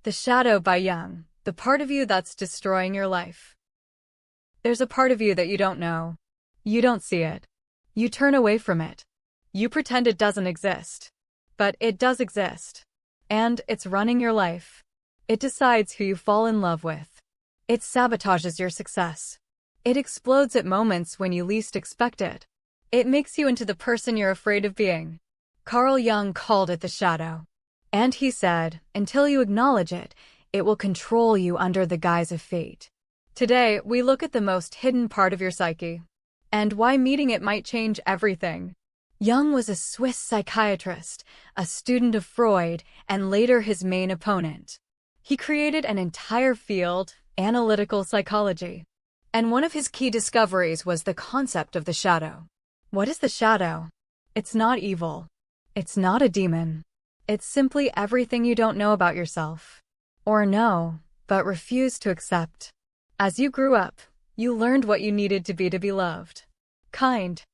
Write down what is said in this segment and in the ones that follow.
The Shadow by Jung, the part of you that's destroying your life. There's a part of you that you don't know. You don't see it. You turn away from it. You pretend it doesn't exist. But it does exist. And it's running your life. It decides who you fall in love with. It sabotages your success. It explodes at moments when you least expect it. It makes you into the person you're afraid of being. Carl Jung called it the shadow. And he said, until you acknowledge it, it will control you under the guise of fate. Today, we look at the most hidden part of your psyche, and why meeting it might change everything. Jung was a Swiss psychiatrist, a student of Freud, and later his main opponent. He created an entire field, analytical psychology. And one of his key discoveries was the concept of the shadow. What is the shadow? It's not evil. It's not a demon. It's simply everything you don't know about yourself. Or know, but refuse to accept. As you grew up, you learned what you needed to be loved. Kind,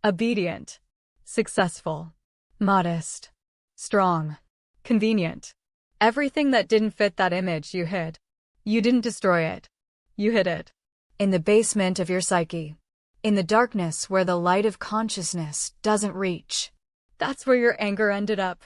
obedient, successful, modest, strong, convenient. Everything that didn't fit that image you hid. You didn't destroy it. You hid it. In the basement of your psyche. In the darkness where the light of consciousness doesn't reach. That's where your anger ended up.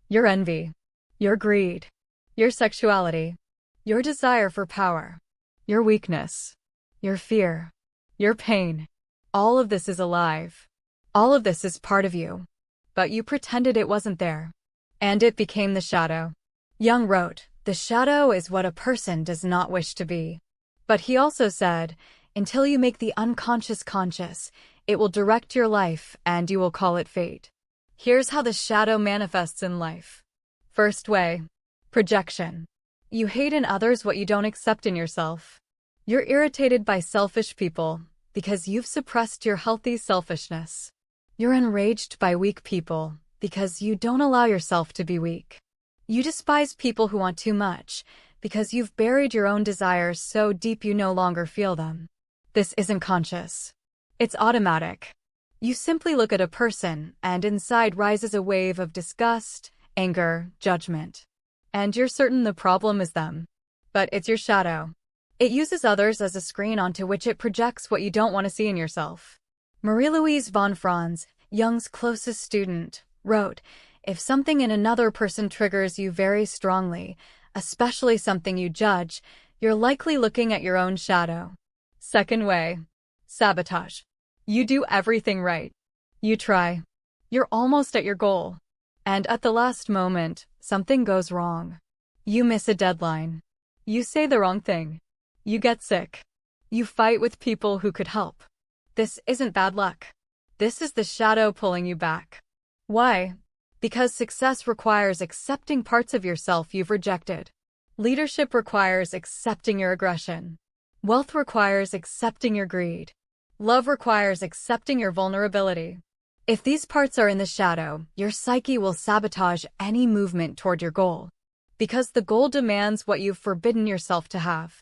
Your envy. Your greed. Your sexuality. Your desire for power. Your weakness. Your fear. Your pain. All of this is alive. All of this is part of you. But you pretended it wasn't there. And it became the shadow. Jung wrote, the shadow is what a person does not wish to be. But he also said, until you make the unconscious conscious, it will direct your life and you will call it fate. Here's how the shadow manifests in life. First way. Projection. You hate in others what you don't accept in yourself. You're irritated by selfish people because you've suppressed your healthy selfishness. You're enraged by weak people because you don't allow yourself to be weak. You despise people who want too much because you've buried your own desires so deep you no longer feel them. This isn't conscious. It's automatic. You simply look at a person and inside rises a wave of disgust, anger, judgment. And you're certain the problem is them. But it's your shadow. It uses others as a screen onto which it projects what you don't want to see in yourself. Marie-Louise von Franz, Jung's closest student, wrote, if something in another person triggers you very strongly, especially something you judge, you're likely looking at your own shadow. Second way. Sabotage. You do everything right. You try. You're almost at your goal. And at the last moment, something goes wrong. You miss a deadline. You say the wrong thing. You get sick. You fight with people who could help. This isn't bad luck. This is the shadow pulling you back. Why? Because success requires accepting parts of yourself you've rejected. Leadership requires accepting your aggression. Wealth requires accepting your greed. Love requires accepting your vulnerability. If these parts are in the shadow, your psyche will sabotage any movement toward your goal. Because the goal demands what you've forbidden yourself to have.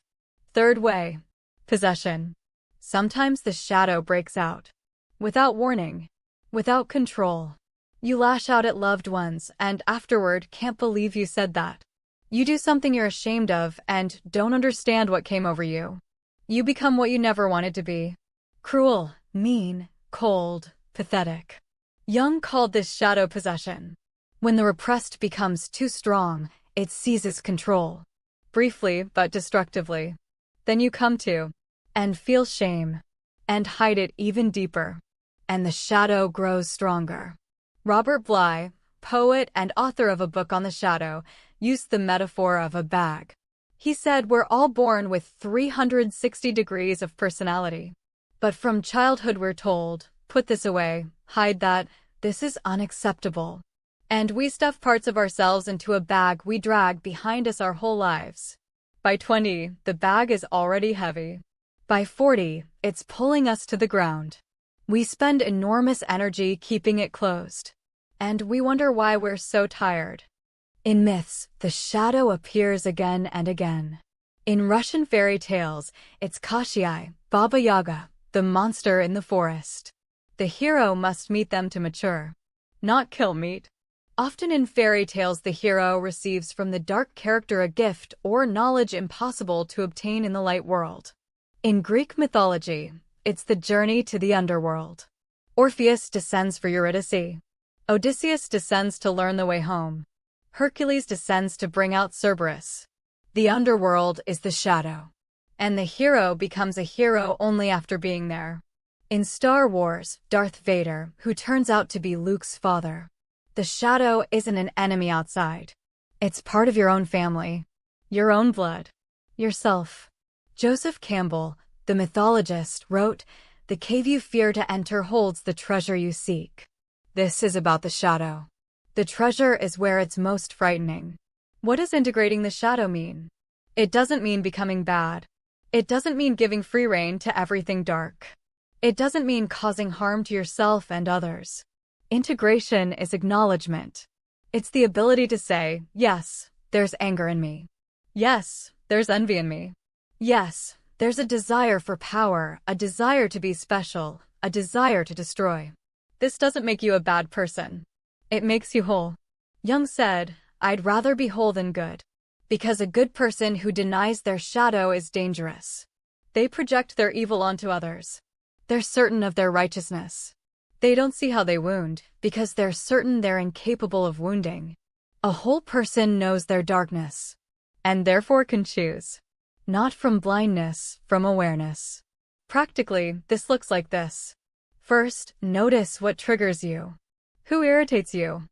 Third way. Possession. Sometimes the shadow breaks out. Without warning. Without control. You lash out at loved ones and afterward can't believe you said that. You do something you're ashamed of and don't understand what came over you. You become what you never wanted to be. Cruel, mean, cold, pathetic. Jung called this shadow possession. When the repressed becomes too strong, it seizes control. Briefly but destructively. Then you come to and feel shame and hide it even deeper. And the shadow grows stronger. Robert Bly, poet and author of a book on the shadow, used the metaphor of a bag. He said we're all born with 360 degrees of personality. But from childhood we're told, put this away, hide that, this is unacceptable. And we stuff parts of ourselves into a bag we drag behind us our whole lives. By 20, the bag is already heavy. By 40, it's pulling us to the ground. We spend enormous energy keeping it closed. And we wonder why we're so tired. In myths, the shadow appears again and again. In Russian fairy tales, it's Kashiai, Baba Yaga, the monster in the forest. The hero must meet them to mature. Not kill meat. Often in fairy tales, the hero receives from the dark character a gift or knowledge impossible to obtain in the light world. In Greek mythology, it's the journey to the underworld. Orpheus descends for Eurydice. Odysseus descends to learn the way home. Hercules descends to bring out Cerberus. The underworld is the shadow, and the hero becomes a hero only after being there. In Star Wars, Darth Vader, who turns out to be Luke's father. The shadow isn't an enemy outside. It's part of your own family, your own blood, yourself. Joseph Campbell, the mythologist, wrote, "The cave you fear to enter holds the treasure you seek." This is about the shadow. The treasure is where it's most frightening. What does integrating the shadow mean? It doesn't mean becoming bad. It doesn't mean giving free rein to everything dark. It doesn't mean causing harm to yourself and others. Integration is acknowledgement. It's the ability to say, yes, there's anger in me. Yes, there's envy in me. Yes, there's a desire for power, a desire to be special, a desire to destroy. This doesn't make you a bad person. It makes you whole. Jung said, "I'd rather be whole than good." Because a good person who denies their shadow is dangerous. They project their evil onto others. They're certain of their righteousness. They don't see how they wound, because they're certain they're incapable of wounding. A whole person knows their darkness, and therefore can choose. Not from blindness, from awareness. Practically, this looks like this. First, notice what triggers you. Who irritates you?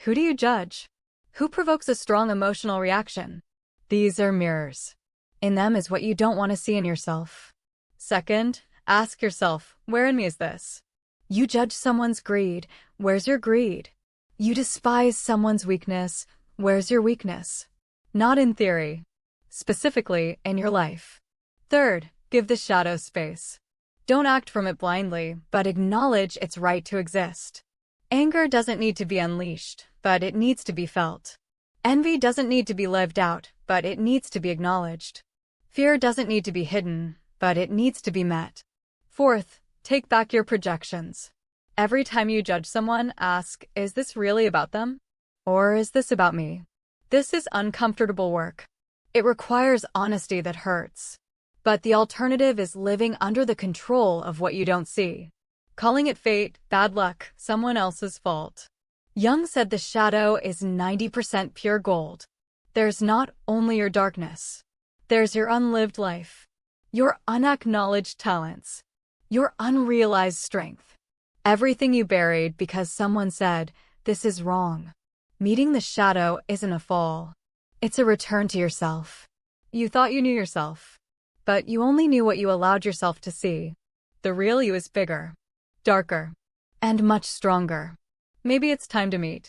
Who do you judge? Who provokes a strong emotional reaction? These are mirrors. In them is what you don't want to see in yourself. Second, ask yourself, where in me is this? You judge someone's greed, where's your greed? You despise someone's weakness, where's your weakness? Not in theory. Specifically, in your life. Third, give the shadow space. Don't act from it blindly, but acknowledge its right to exist. Anger doesn't need to be unleashed, but it needs to be felt. Envy doesn't need to be lived out, but it needs to be acknowledged. Fear doesn't need to be hidden, but it needs to be met. Fourth, take back your projections. Every time you judge someone, ask, is this really about them? Or is this about me? This is uncomfortable work. It requires honesty that hurts. But the alternative is living under the control of what you don't see. Calling it fate, bad luck, someone else's fault. Jung said the shadow is 90% pure gold. There's not only your darkness. There's your unlived life. Your unacknowledged talents. Your unrealized strength. Everything you buried because someone said, this is wrong. Meeting the shadow isn't a fall. It's a return to yourself. You thought you knew yourself. But you only knew what you allowed yourself to see. The real you is bigger, darker, and much stronger. Maybe it's time to meet.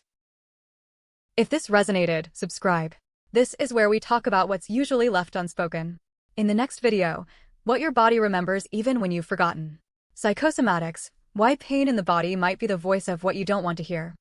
If this resonated, subscribe. This is where we talk about what's usually left unspoken. In the next video, what your body remembers even when you've forgotten. Psychosomatics, why pain in the body might be the voice of what you don't want to hear.